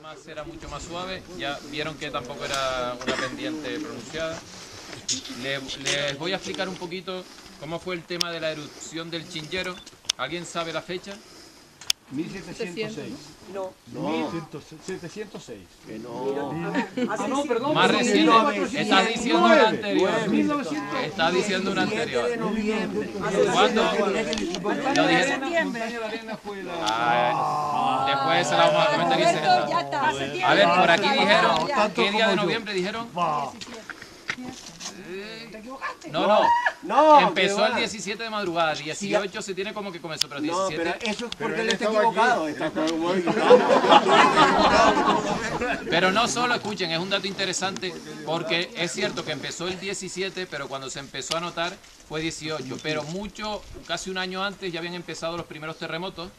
más era mucho más suave. Ya vieron que tampoco era una pendiente pronunciada. Les voy a explicar un poquito cómo fue el tema de la erupción del Chinchero. ¿Alguien sabe la fecha? 1706. No. 1706. Que no. No, perdón. Más reciente. Estás diciendo una anterior. 1900. Estás diciendo una anterior. de noviembre. ¿Cuándo? Lo dijeron. Montaña de la Arena fue la... Después se la vamos a comentar y se Ya está. A ver, por aquí dijeron, ¿qué día de noviembre dijeron? No, No, empezó que el va. 17 de madrugada, 18 se tiene como que comenzó, pero No, 17... pero eso es porque él está equivocado. Pero no solo, escuchen, es un dato interesante, porque es cierto que empezó el 17, pero cuando se empezó a notar fue 18, pero casi un año antes ya habían empezado los primeros terremotos,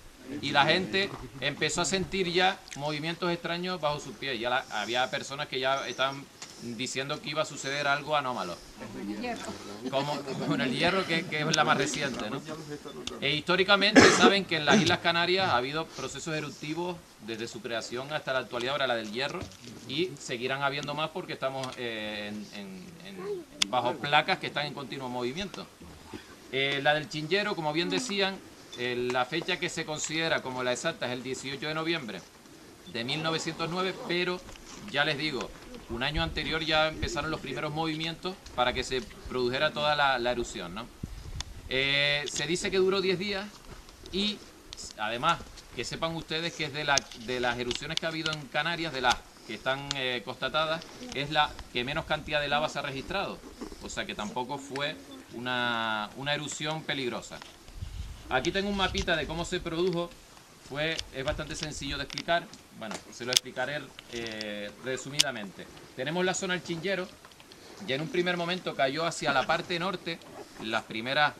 y la gente empezó a sentir ya movimientos extraños bajo sus pies. Ya había personas que ya estaban diciendo que iba a suceder algo anómalo. Como con el hierro, que es la más reciente, ¿no? E históricamente saben que en las Islas Canarias ha habido procesos eruptivos desde su creación hasta la actualidad, ahora la del hierro, y seguirán habiendo más porque estamos bajo placas que están en continuo movimiento. La del Chinchero, como bien decían, la fecha que se considera como la exacta es el 18 de noviembre de 1909, pero ya les digo, un año anterior ya empezaron los primeros movimientos para que se produjera toda la erupción, ¿no? Se dice que duró 10 días y además que sepan ustedes que es de las erupciones que ha habido en Canarias, de las que están constatadas, es la que menos cantidad de lava se ha registrado, o sea que tampoco fue una erupción peligrosa. Aquí tengo un mapita de cómo se produjo. Es bastante sencillo de explicar. Bueno, se lo explicaré resumidamente. Tenemos la zona del Chinchero, y en un primer momento cayó hacia la parte norte, las primeras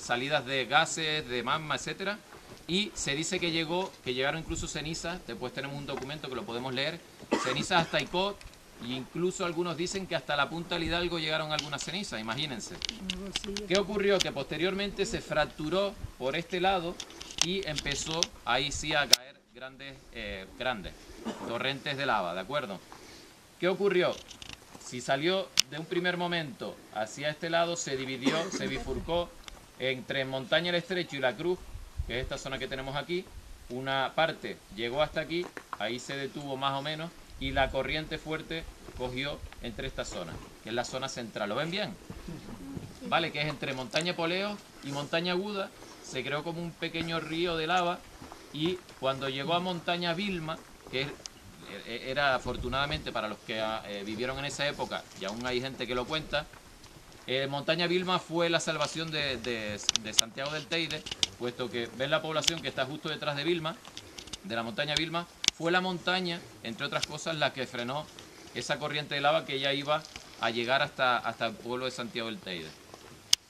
salidas de gases, de magma, etcétera, y se dice que llegaron incluso cenizas. Después tenemos un documento que lo podemos leer, cenizas hasta Icod, e incluso algunos dicen que hasta la punta del Hidalgo llegaron algunas cenizas, imagínense. ¿Qué ocurrió? Que posteriormente se fracturó por este lado y empezó ahí sí a caer grandes torrentes de lava, ¿de acuerdo? ¿Qué ocurrió? Si salió de un primer momento hacia este lado, se dividió, se bifurcó entre Montaña el Estrecho y La Cruz, que es esta zona que tenemos aquí. Una parte llegó hasta aquí, ahí se detuvo más o menos, y la corriente fuerte cogió entre esta zona, que es la zona central. ¿Lo ven bien? Vale, que es entre Montaña Poleo y Montaña Aguda. Se creó como un pequeño río de lava, y cuando llegó a Montaña Vilma, que era afortunadamente para los que vivieron en esa época, y aún hay gente que lo cuenta, Montaña Vilma fue la salvación de Santiago del Teide, puesto que ven la población que está justo detrás de Vilma, de la montaña Vilma. Fue la montaña, entre otras cosas, la que frenó esa corriente de lava que ya iba a llegar hasta el pueblo de Santiago del Teide.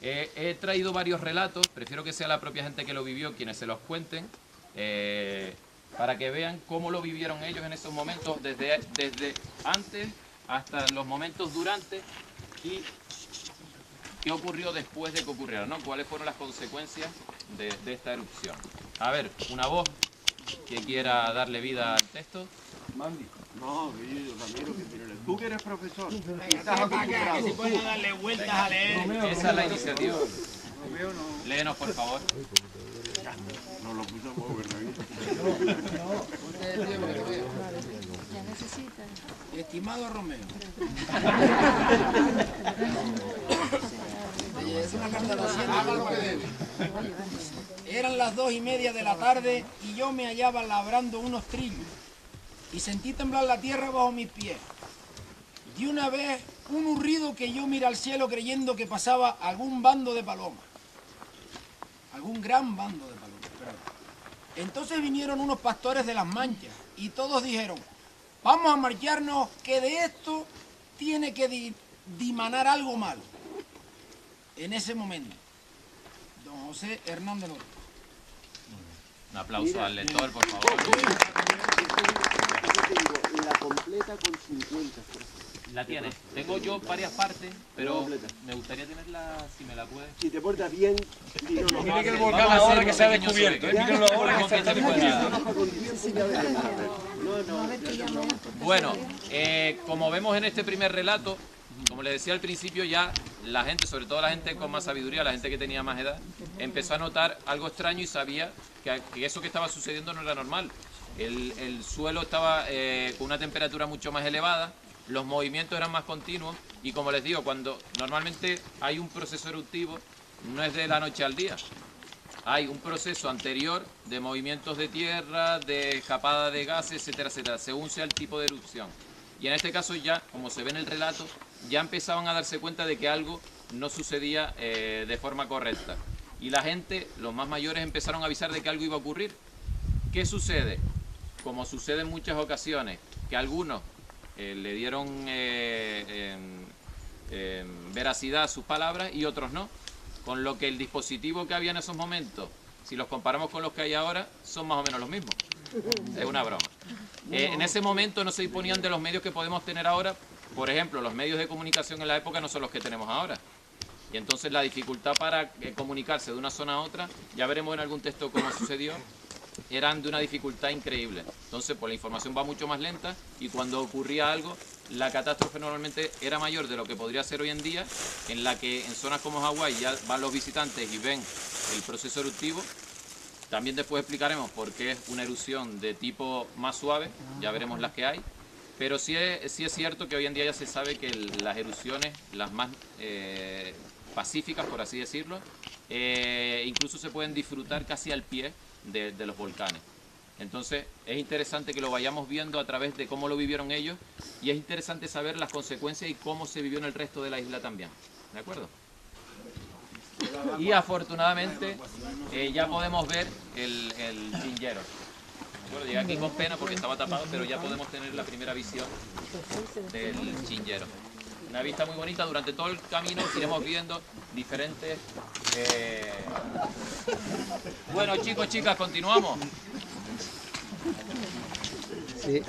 He traído varios relatos, prefiero que sea la propia gente que lo vivió quienes se los cuenten, para que vean cómo lo vivieron ellos en esos momentos, desde antes hasta los momentos durante, y qué ocurrió después de que ocurriera, ¿no? Cuáles fueron las consecuencias de esta erupción. A ver, una voz que quiera darle vida al texto. Mandy. No, Ramiro, que tiene. Tú que eres profesor. Estás acostumbrado. Se pueden darle vueltas a leer. Esa es la iniciativa. Romeo no. Léenos, por favor. No lo puso a mover, Estimado Romeo. Eran las 2:30 de la tarde y yo me hallaba labrando unos trillos y sentí temblar la tierra bajo mis pies. De una vez un hurrido que yo miré al cielo creyendo que pasaba algún bando de palomas. Algún gran bando de palomas, perdón. Entonces vinieron unos pastores de las Manchas y todos dijeron: vamos a marcharnos, que de esto tiene que dimanar algo malo. En ese momento, don José Hernández López. Un aplauso al lector, por favor. Y la completa con 50 frases. La tiene. Tengo yo varias partes, pero me gustaría tenerla, si me la puedes. Si te portas bien, Mire que el volcán ahora que se ha descubierto, mírenlo ahora que se está descubriendo. Bueno, como vemos en este primer relato, como les decía al principio, ya la gente, sobre todo la gente con más sabiduría, la gente que tenía más edad, empezó a notar algo extraño y sabía que eso que estaba sucediendo no era normal. El suelo estaba con una temperatura mucho más elevada, los movimientos eran más continuos y, como les digo, cuando normalmente hay un proceso eruptivo, no es de la noche al día. Hay un proceso anterior de movimientos de tierra, de escapada de gases, etcétera, etcétera, según sea el tipo de erupción. Y en este caso ya, como se ve en el relato, ya empezaban a darse cuenta de que algo no sucedía de forma correcta. Y la gente, los más mayores, empezaron a avisar de que algo iba a ocurrir. ¿Qué sucede? Como sucede en muchas ocasiones, que algunos le dieron veracidad a sus palabras y otros no. Con lo que el dispositivo que había en esos momentos, si los comparamos con los que hay ahora, son más o menos los mismos. Es una broma. En ese momento no se disponían de los medios que podemos tener ahora. Por ejemplo, los medios de comunicación en la época no son los que tenemos ahora. Y entonces la dificultad para comunicarse de una zona a otra, ya veremos en algún texto cómo sucedió, eran de una dificultad increíble. Entonces, pues la información va mucho más lenta y cuando ocurría algo, la catástrofe normalmente era mayor de lo que podría ser hoy en día, en la que en zonas como Hawái ya van los visitantes y ven el proceso eruptivo. También después explicaremos por qué es una erupción de tipo más suave, ya veremos las que hay. Pero sí es cierto que hoy en día ya se sabe que las erupciones, las más pacíficas, por así decirlo, incluso se pueden disfrutar casi al pie de los volcanes. Entonces es interesante que lo vayamos viendo a través de cómo lo vivieron ellos y es interesante saber las consecuencias y cómo se vivió en el resto de la isla también. ¿De acuerdo? Y afortunadamente ya podemos ver el chinchero. Bueno, llegué aquí con pena porque estaba tapado, pero ya podemos tener la primera visión del chinchero. Una vista muy bonita. Durante todo el camino iremos viendo diferentes... Bueno, chicos, chicas, continuamos. Sí.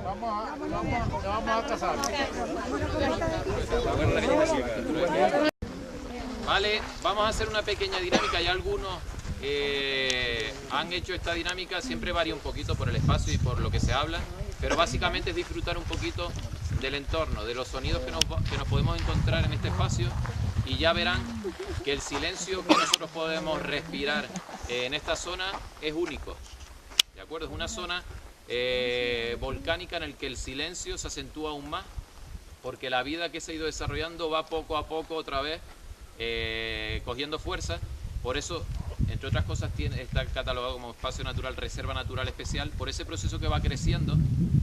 Vamos a casar. Vale, vamos a hacer una pequeña dinámica. Ya algunos han hecho esta dinámica, siempre varía un poquito por el espacio y por lo que se habla, pero básicamente es disfrutar un poquito del entorno, de los sonidos que nos podemos encontrar en este espacio y ya verán que el silencio que nosotros podemos respirar en esta zona es único. ¿De acuerdo? Es una zona volcánica en el que el silencio se acentúa aún más porque la vida que se ha ido desarrollando va poco a poco otra vez cogiendo fuerza. Por eso, entre otras cosas, está catalogado como espacio natural, reserva natural especial, por ese proceso que va creciendo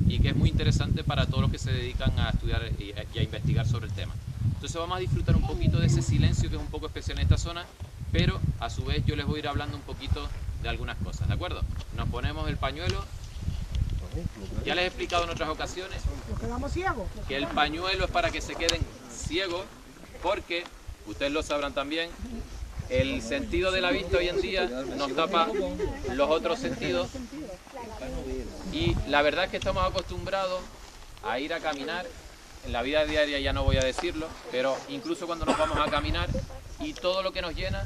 y que es muy interesante para todos los que se dedican a estudiar y a investigar sobre el tema. Entonces vamos a disfrutar un poquito de ese silencio que es un poco especial en esta zona, pero a su vez yo les voy a ir hablando un poquito de algunas cosas, ¿de acuerdo? Nos ponemos el pañuelo. Ya les he explicado en otras ocasiones que el pañuelo es para que se queden ciegos, porque, ustedes lo sabrán también, el sentido de la vista hoy en día nos tapa los otros sentidos y la verdad es que estamos acostumbrados a ir a caminar, en la vida diaria ya no voy a decirlo, pero incluso cuando nos vamos a caminar y todo lo que nos llena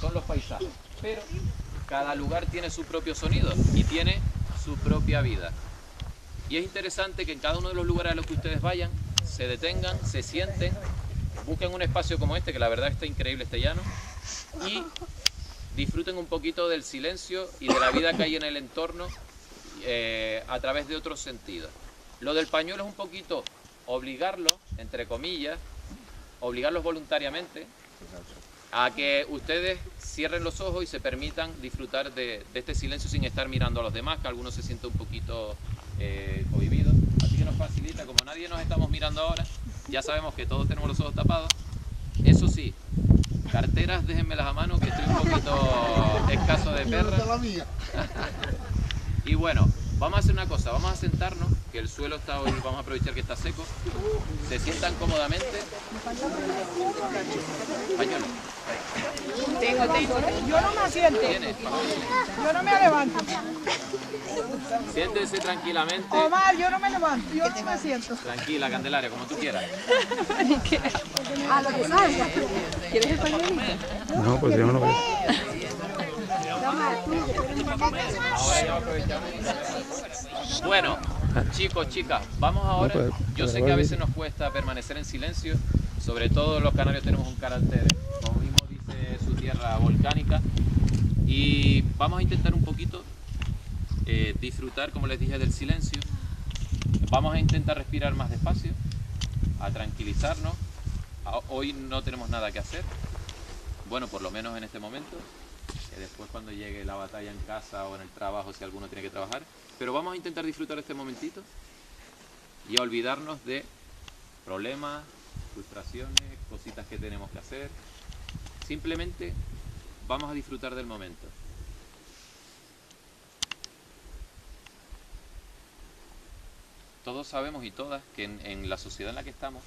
son los paisajes, pero cada lugar tiene su propio sonido y tiene su propia vida. Y es interesante que en cada uno de los lugares a los que ustedes vayan, se detengan, se sienten, busquen un espacio como este, que la verdad está increíble este llano, y disfruten un poquito del silencio y de la vida que hay en el entorno a través de otros sentidos. Lo del pañuelo es un poquito obligarlos, entre comillas, obligarlos voluntariamente a que ustedes cierren los ojos y se permitan disfrutar de este silencio sin estar mirando a los demás, que algunos se sienten un poquito cohibidos. Así que nos facilita, como nadie nos estamos mirando ahora, ya sabemos que todos tenemos los ojos tapados. Eso sí, carteras déjenmelas a mano, que estoy un poquito escaso de perra. Y bueno, vamos a hacer una cosa, vamos a sentarnos, que el suelo está hoy, vamos a aprovechar que está seco. Se sientan cómodamente. Pañuelo. Yo no me asiento. ¿Tienes? Yo no me levanto. Siéntese tranquilamente. Omar, yo no me levanto. Yo no me siento. Tranquila, Candelaria, como tú quieras. A lo que salga. ¿Quieres el pañuelito? No, pues yo no voy. Bueno, chicos, chicas, vamos ahora. No, pues, Yo sé que a veces nos cuesta permanecer en silencio, sobre todo los canarios tenemos un carácter, como mismo dice su tierra, volcánica, y vamos a intentar un poquito disfrutar, como les dije, del silencio. Vamos a intentar respirar más despacio, a tranquilizarnos. Hoy no tenemos nada que hacer, bueno, por lo menos en este momento. Después cuando llegue la batalla en casa o en el trabajo, si alguno tiene que trabajar. Pero vamos a intentar disfrutar este momentito y a olvidarnos de problemas, frustraciones, cositas que tenemos que hacer. Simplemente vamos a disfrutar del momento. Todos sabemos y todas que en la sociedad en la que estamos,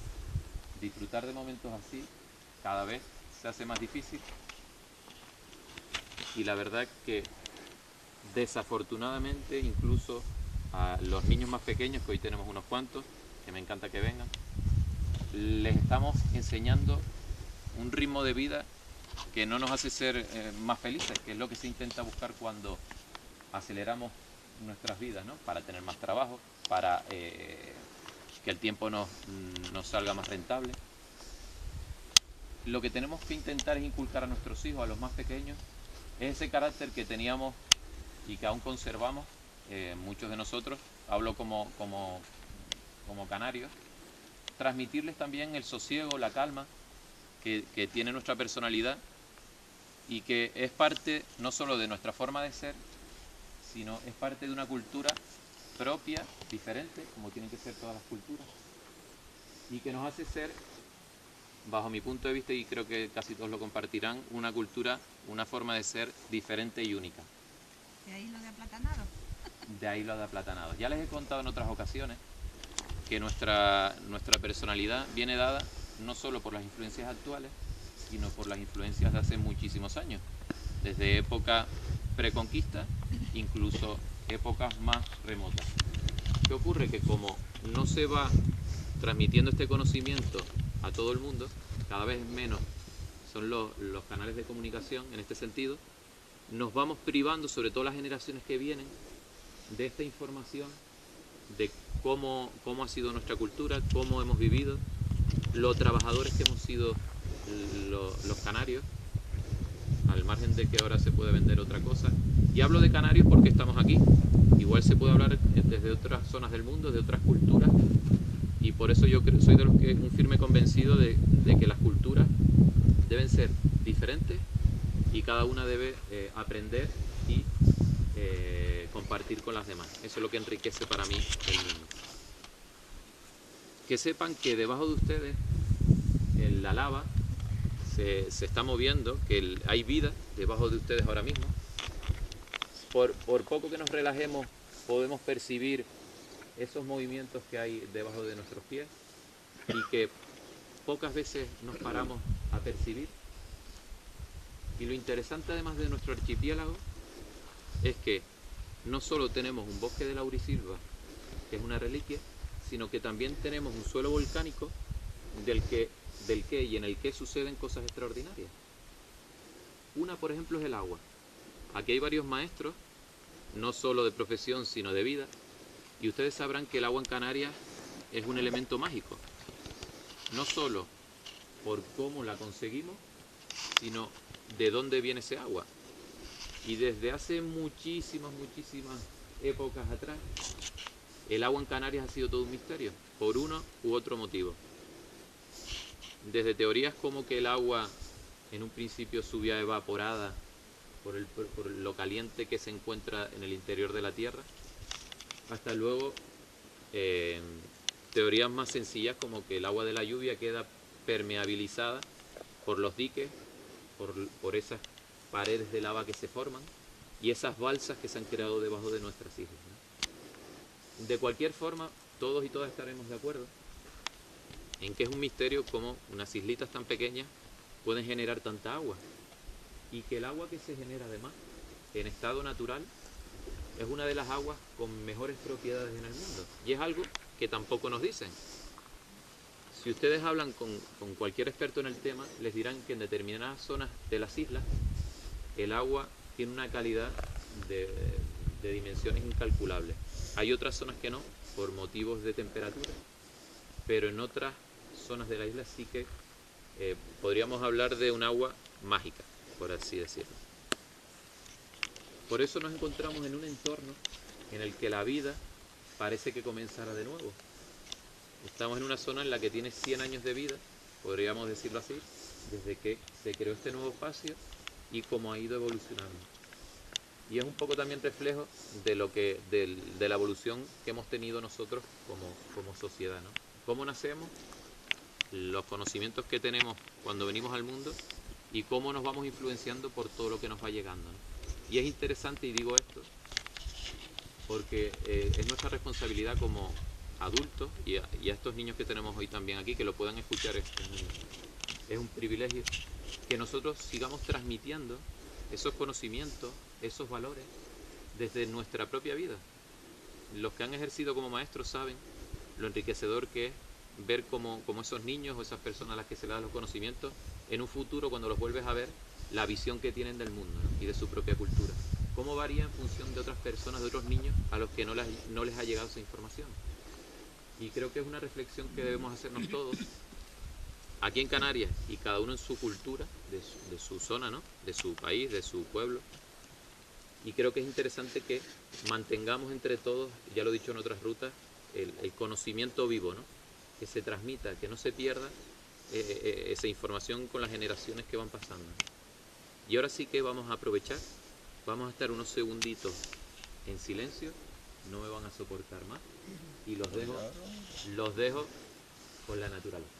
disfrutar de momentos así cada vez se hace más difícil. Y la verdad que desafortunadamente incluso a los niños más pequeños, que hoy tenemos unos cuantos, que me encanta que vengan, les estamos enseñando un ritmo de vida que no nos hace ser más felices, que es lo que se intenta buscar cuando aceleramos nuestras vidas, ¿no? Para tener más trabajo, para que el tiempo nos salga más rentable. Lo que tenemos que intentar es inculcar a nuestros hijos, a los más pequeños, es ese carácter que teníamos y que aún conservamos, muchos de nosotros, hablo como canarios, transmitirles también el sosiego, la calma que tiene nuestra personalidad y que es parte no solo de nuestra forma de ser, sino es parte de una cultura propia, diferente, como tienen que ser todas las culturas, y que nos hace ser, bajo mi punto de vista, y creo que casi todos lo compartirán, una cultura, una forma de ser diferente y única. De ahí lo de aplatanado. De ahí lo de aplatanado. Ya les he contado en otras ocasiones que nuestra personalidad viene dada no solo por las influencias actuales, sino por las influencias de hace muchísimos años, desde época preconquista, incluso épocas más remotas. ¿Qué ocurre? Que como no se va transmitiendo este conocimiento a todo el mundo, cada vez menos son los canales de comunicación en este sentido, nos vamos privando, sobre todo las generaciones que vienen, de esta información, de cómo ha sido nuestra cultura, cómo hemos vivido, lo trabajadores que hemos sido los canarios, al margen de que ahora se puede vender otra cosa. Y hablo de canarios porque estamos aquí, igual se puede hablar desde otras zonas del mundo, de otras culturas, y por eso yo soy de los que es un firme convencido de que las culturas deben ser diferentes y cada una debe aprender y compartir con las demás. Eso es lo que enriquece para mí el mundo. Que sepan que debajo de ustedes la lava se está moviendo, que hay vida debajo de ustedes ahora mismo. Por poco que nos relajemos podemos percibir esos movimientos que hay debajo de nuestros pies y que pocas veces nos paramos a percibir. Y lo interesante además de nuestro archipiélago es que no solo tenemos un bosque de laurisilva, que es una reliquia, sino que también tenemos un suelo volcánico del que y en el que suceden cosas extraordinarias. Una, por ejemplo, es el agua. Aquí hay varios maestros, no solo de profesión, sino de vida, y ustedes sabrán que el agua en Canarias es un elemento mágico, no solo por cómo la conseguimos, sino de dónde viene ese agua. Y desde hace muchísimas épocas atrás, el agua en Canarias ha sido todo un misterio, por uno u otro motivo. Desde teorías como que el agua en un principio subía evaporada por lo caliente que se encuentra en el interior de la Tierra, hasta luego teorías más sencillas como que el agua de la lluvia queda permeabilizada por los diques, por esas paredes de lava que se forman y esas balsas que se han creado debajo de nuestras islas, ¿no? De cualquier forma, todos y todas estaremos de acuerdo en que es un misterio cómo unas islitas tan pequeñas pueden generar tanta agua. y que el agua que se genera además en estado natural es una de las aguas con mejores propiedades en el mundo. Y es algo que tampoco nos dicen. Si ustedes hablan con cualquier experto en el tema, les dirán que en determinadas zonas de las islas el agua tiene una calidad de dimensiones incalculables. Hay otras zonas que no, por motivos de temperatura, pero en otras zonas de la isla sí que podríamos hablar de un agua mágica, por así decirlo. Por eso nos encontramos en un entorno en el que la vida parece que comenzará de nuevo. Estamos en una zona en la que tiene 100 años de vida, podríamos decirlo así, desde que se creó este nuevo espacio y cómo ha ido evolucionando. Y es un poco también reflejo de la evolución que hemos tenido nosotros como sociedad, ¿no? Cómo nacemos, los conocimientos que tenemos cuando venimos al mundo y cómo nos vamos influenciando por todo lo que nos va llegando, ¿no? Y es interesante, y digo esto, porque es nuestra responsabilidad como adultos y a estos niños que tenemos hoy también aquí, que lo puedan escuchar, es un privilegio que nosotros sigamos transmitiendo esos conocimientos, esos valores desde nuestra propia vida. Los que han ejercido como maestros saben lo enriquecedor que es ver cómo esos niños o esas personas a las que se les dan los conocimientos, en un futuro cuando los vuelves a ver, la visión que tienen del mundo, ¿no? Y de su propia cultura. Cómo varía en función de otras personas, de otros niños a los que no les ha llegado esa información. Y creo que es una reflexión que debemos hacernos todos, aquí en Canarias, y cada uno en su cultura, de su zona, ¿no? De su país, de su pueblo. Y creo que es interesante que mantengamos entre todos, ya lo he dicho en otras rutas, el conocimiento vivo, ¿no? Que se transmita, que no se pierda esa información con las generaciones que van pasando. Y ahora sí que vamos a aprovechar, vamos a estar unos segunditos en silencio, no me van a soportar más, y los dejo con la naturaleza.